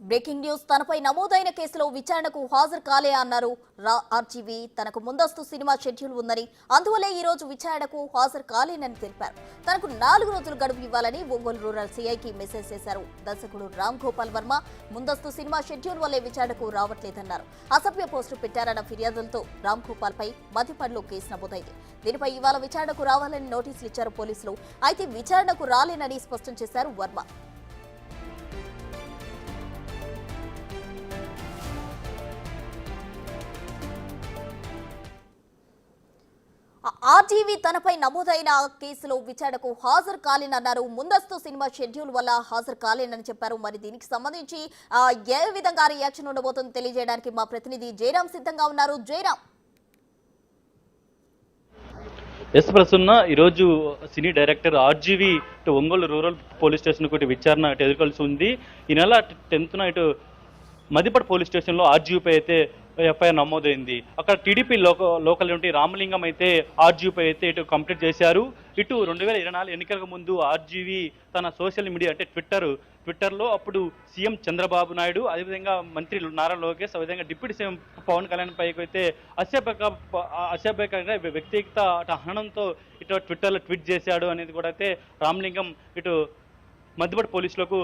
Breaking news తనపై నమోదైన కేసులో విచారణకు హాజరు కాలే అన్నారు ఆర్జీవీ. తనకు ముందస్తు సినిమా షెడ్యూల్ ఉందని, అందువల్లే ఈ రోజు విచారణకు హాజరు కాలేనని తెలిపారు. తనకు 4 రోజులు గడువు ఇవ్వాలని ఒంగోలు రూరల్ సీఐకి మెసేజ్ చేశారు. దర్శకుడు రామ్ గోపాల్ వర్మ ముందస్తు సినిమా షెడ్యూల్ వల్లే విచారణకు రావట్లేదన్నారు. అసభ్య పోస్టు పెట్టారన్న ఫిర్యాదులతో రామ్ గోపాల్ పై మధ్యపడిలో కేసు నమోదైంది. దీనిపై ఇవాళ విచారణకు రావాలని నోటీసులు ఇచ్చారు పోలీసులు. అయితే విచారణకు రాలేనని స్పష్టం చేశారు వర్మ. ఆర్జీవీ తనపై నమోదైన కేసులో విచారణకు హాజరు కాలేనన్నారు. ముందస్తు సినిమా షెడ్యూల్ వల్ల హాజరు కాలేనని చెప్పారు. మరి దీనికి సంబంధించి ఏ విధంగా రియాక్షన్ ఉండబోతుందో తెలియజేయడానికి మా ప్రతినిధి జయరాం సిద్ధంగా ఉన్నారు. జయరాం. ఎస్ ప్రసన్న, ఈరోజు సినీ డైరెక్టర్ ఆర్జీవీ ఇటు ఒంగోలు రూరల్ పోలీస్ స్టేషన్ ఇటు విచారణ ఎదుర్కొల్సి ఉంది. ఈ నెల 10న ఇటు మదిపట్ పోలీస్ స్టేషన్లో ఆర్జీవీపై అయితే ఎఫ్ఐఆర్ నమోదైంది. అక్కడ టీడీపీ లోకల్ నుండి రామలింగం అయితే ఆర్జీవీపై అయితే ఇటు కంప్లీట్ చేశారు. ఇటు 2024 ఎన్నికలకు ముందు ఆర్జీవీ తన సోషల్ మీడియా అంటే ట్విట్టర్లో అప్పుడు సీఎం చంద్రబాబు నాయుడు, అదేవిధంగా మంత్రి నారా లోకేష్, అదేవిధంగా డిప్యూటీ సీఎం పవన్ కళ్యాణ్ పైకి అయితే అసభ్యకంగా వ్యక్తిగత హననంతో ఇటు ట్విట్టర్లో ట్వీట్ చేశాడు అనేది కూడా అయితే రామలింగం ఇటు మధ్యపడి పోలీసులకు